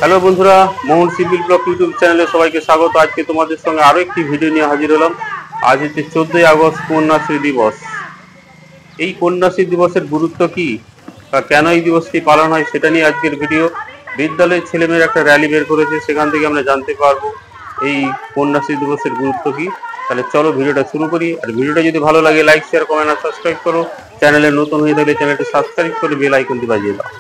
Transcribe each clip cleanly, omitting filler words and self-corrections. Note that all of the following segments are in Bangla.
হ্যালো বন্ধুরা, মোহন সিভিল ব্লগ ইউটিউব চ্যানেলে সবাইকে স্বাগত। আজকে তোমাদের সঙ্গে আরো একটি ভিডিও নিয়ে হাজির হলাম। আজ হচ্ছে 14ই আগস্ট, কন্যাশ্রী দিবস। এই কন্যাশ্রী দিবসের গুরুত্ব কি বা কেন এই দিবসটি পালন হয় সেটা নিয়ে আজকের ভিডিও। বিদ্যালয়ের ছেলেমেয়ের একটা র্যালি বের করেছে, সেখান থেকে আমরা জানতে পারবো এই কন্যাশ্রী দিবসের গুরুত্ব কি। তাহলে চলো ভিডিওটা শুরু করি। আর ভিডিওটা যদি ভালো লাগে লাইক, শেয়ার, কমেন্ট আর সাবস্ক্রাইব করো। চ্যানেলে নতুন হয়ে থাকলে চ্যানেলটি সাবস্ক্রাইব করে বেল আইকনটি বাজিয়ে দাও।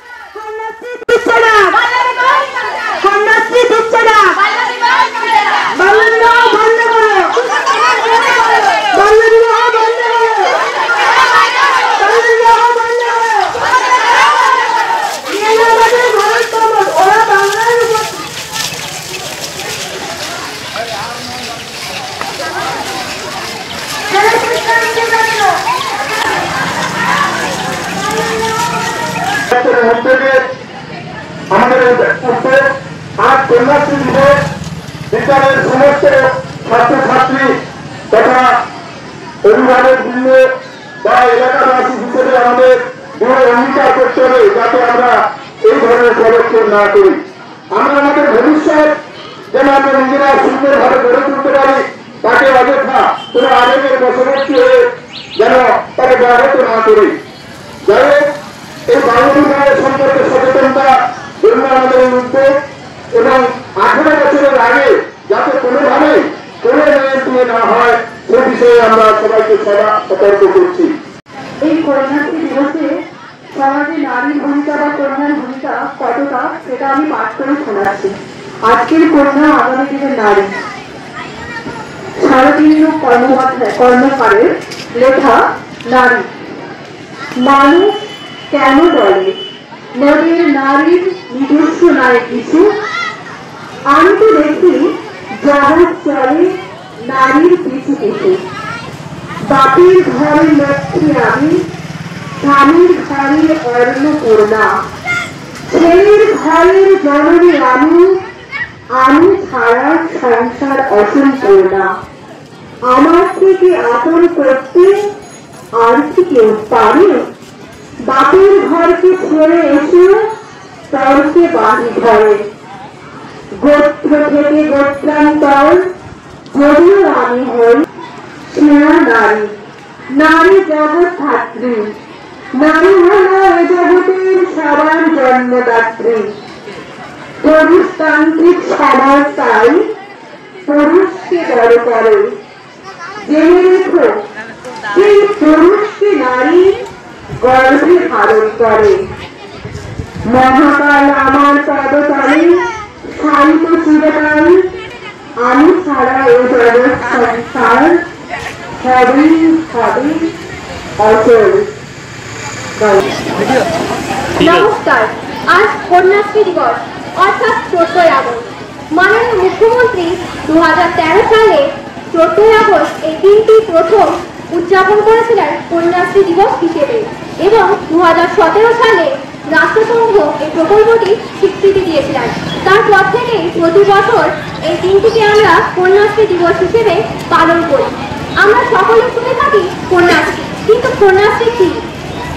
আমাদের আজ কন্যাশ্রী দিবস বিদ্যালয়ের সমস্ত ছাত্রছাত্রী তথা অভিভাবক বৃন্দ বা এলাকাবাসী হিসেবে আমাদের দৃঢ় অঙ্গীকার করতে হবে যাতে আমরা এই ধরনের পদক্ষেপ না করি। আমরা আমাদের ভবিষ্যৎ যেন আমরা নিজেরা সুন্দরভাবে গড়ে তুলতে পারি, তাকে অযথা কোনো আবেগের বশবর্তী হয়ে যেন তাকে ব্যাহত না করি। যাই হোক, এই বাল্য বিবাহের সম্পর্কে সচেতনতা জন্য আমাদের উদ্যোগ এবং 18 বছরের আগে যাতে কোনোভাবেই কোনো মেয়ের বিয়ে না হয় সে বিষয়ে আমরা সবাইকে সতর্ক করছি। এই কন্যাশ্রী দিবসে সমাজে নারীর ভূমিকা বা কন্যার ভূমিকা কতটা সেটা আমি পাঠ করে শোনাচ্ছি। আজকের কন্যা আগামী দিনের নারী। শারদীন্দু কর্মকারের লেখা নারী। মানুষ কেন বলে নদীর নারীর নিজস্ব নাই কিছু? আমি তো দেখি জাহাজ চলে নারীর পিছু পিছু। বাপের ঘরের লক্ষ্মী আমি, স্বামীর ঘরের অন্নপূর্ণা, ছেলের ঘরের জননী আমি, আমি ছাড়া সংসার অসম্পূর্ণা। আমার থেকে আপন করতে আর কি কেউ পারে? বাপের ঘরকে ছেড়ে এসে পরকে বাড়ি ঘরে, গোত্র থেকে গোত্রান্তর যদিও আমি হই সেরা নারী। নারী জগৎ ধাত্রী, নারী হল এ জগতের সবার জন্মদাত্রী। পুরুষতান্ত্রিক সমাজ তাই পুরুষকে বড় করে। জেনে রেখো সেই পুরুষকে নারী গর্ভে ধারণ করে। মহাকাল আমার পদতলে শান্ত চিরকাল, আমি ছাড়া এ জগৎ সংসার হবেই হবে অচল। নমস্কার। আজ কন্যাশ্রী দিবস অর্থাৎ 14ই আগস্ট। মাননীয় মুখ্যমন্ত্রী 2013 সালে 14ই আগস্ট এই দিনটি প্রথম উদযাপন করেছিলেন কন্যাশ্রী দিবস হিসেবে এবং 2017 সালে রাষ্ট্রসংঘ এই প্রকল্পটি স্বীকৃতি দিয়েছিলেন। তারপর থেকেই প্রতি বছর এই দিনটিকে আমরা কন্যাশ্রী দিবস হিসেবে পালন করি। আমরা সকলে শুনে থাকি কন্যাশ্রী, কিন্তু কন্যাশ্রী কি?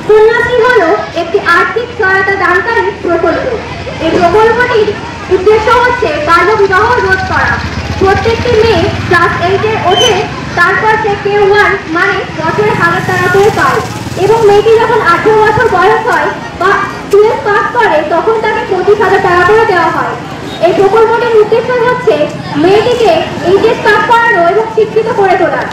কন্যাশ্রী হলো একটি আর্থিক সহায়তা দানকারী প্রকল্প। এই প্রকল্পটির উদ্দেশ্য হচ্ছে বাল্য বিবাহ রোধ করা। প্রত্যেকটি মেয়ে ক্লাস 8-এ ওঠে, তারপর সে K1 মানে বছরে 1000 টাকা করে পায় এবং মেয়েটি যখন 18 বছর বয়স হয় বা 12 পাস করে তখন তাকে 25,000 টাকা করে দেওয়া হয়। এই প্রকল্পটির উদ্দেশ্য হচ্ছে মেয়েটিকে এইচএস পাস করানো এবং শিক্ষিত করে তোলা।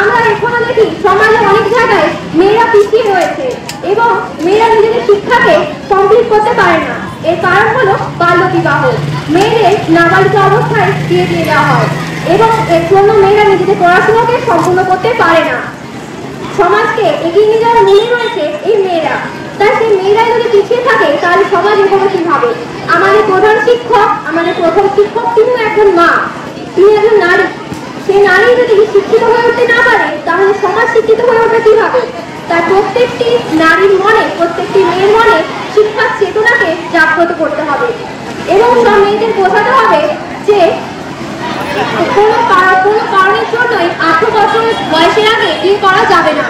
আমরা এখনো দেখি সমাজে অনেক জায়গায় মেয়েরা পিছিয়ে রয়েছে এবং মেয়েরা নিজেদের শিক্ষাকে কমপ্লিট করতে পারে না। এর কারণ হলো বাল্য বিবাহ। মেয়েদের নাবালিকা অবস্থায় দিয়ে দেওয়া হয় এবং এর জন্য মেয়েরা নিজেদের পড়াশোনাকে সম্পূর্ণ করতে পারে না। সমাজকে এগিয়ে নিয়ে যাওয়ার মূলে রয়েছে এই মেয়েরা। তাই সেই মেয়েরা যদি পিছিয়ে থাকে তাহলে সমাজ এগোবে কিভাবে? আমাদের প্রধান শিক্ষক, আমাদের প্রথম শিক্ষক তিনি একজন মা, তিনি একজন নারী। সেই নারী যদি শিক্ষিত হয়ে উঠতে না পারে তাহলে সমাজ শিক্ষিত হয়ে উঠবে কিভাবে? তাই প্রত্যেকটি নারীর মনে, প্রত্যেকটি মেয়ের মনে শিক্ষার চেতনাকে জাগ্রত করতে হবে এবং সব মেয়েদের বোঝাতে হবে যে কোনো কারণের জন্যই 18 বছর বয়সের আগে বিয়ে করা যাবে না।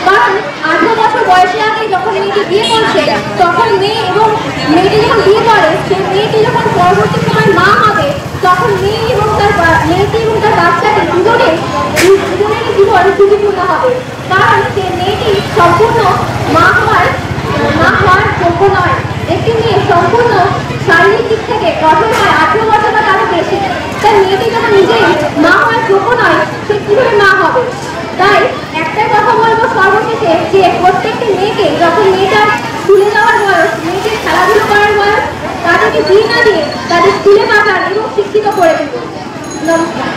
কারণ 18 বছর বয়সের আগে যখন মেয়েটি বিয়ে করছে তখন মেয়ে এবং মেয়েটি যখন বিয়ে করে সেই মেয়েটি যখন পরবর্তী মেয়েটি এবং তার বাচ্চাটি দুজনেরই জীবন ঝুঁকিপূর্ণ হবে, কারণ সে মেয়েটি সম্পূর্ণ মা হওয়ার যোগ্য নয়। একটি মেয়ে সম্পূর্ণ শারীরিক দিক থেকে গঠন হয় 18 বছর বা তারও বেশি। তাই মেয়েটি যখন নিজেই মা হওয়ার যোগ্য নয়, সে কিভাবে মা হবে? তাই একটাই কথা বলবো সর্বশেষে, যে প্রত্যেকটি মেয়েকে যখন মেয়েটার স্কুলে যাওয়ার বয়স, মেয়েটির খেলাধুলো করার বয়স, তাদেরকে বিয়ে না দিয়ে তাদের স্কুলে পাঠান এবং শিক্ষিত করে দেবেন। নমস্কার।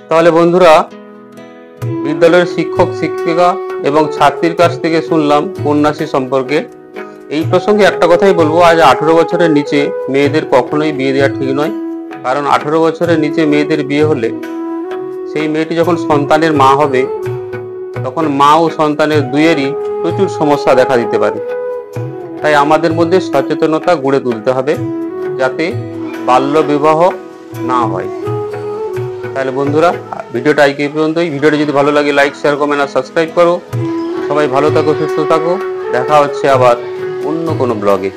তাহলে বন্ধুরা, বিদ্যালয়ের শিক্ষক শিক্ষিকা এবং ছাত্রীর কাছ থেকে শুনলাম কন্যাশ্রী সম্পর্কে। এই প্রসঙ্গে একটা কথাই বলবো, আজ 18 বছরের নিচে মেয়েদের কখনোই বিয়ে দেওয়া ঠিক নয়। কারণ 18 বছরের নিচে মেয়েদের বিয়ে হলে সেই মেয়েটি যখন সন্তানের মা হবে, তখন মা ও সন্তানের দুয়েরই প্রচুর সমস্যা দেখা দিতে পারে। তাই আমাদের মধ্যে সচেতনতা গড়ে তুলতে হবে, যাতে বাল্য বিবাহ না হয়। তাহলে বন্ধুরা, ভিডিওটা এই পর্যন্তই। ভিডিওটা যদি ভালো লাগে লাইক, শেয়ার, কমেন্ট আর সাবস্ক্রাইব করো। সবাই ভালো থাকো, সুস্থ থাকো। দেখা হচ্ছে আবার অন্য কোনো ব্লগে।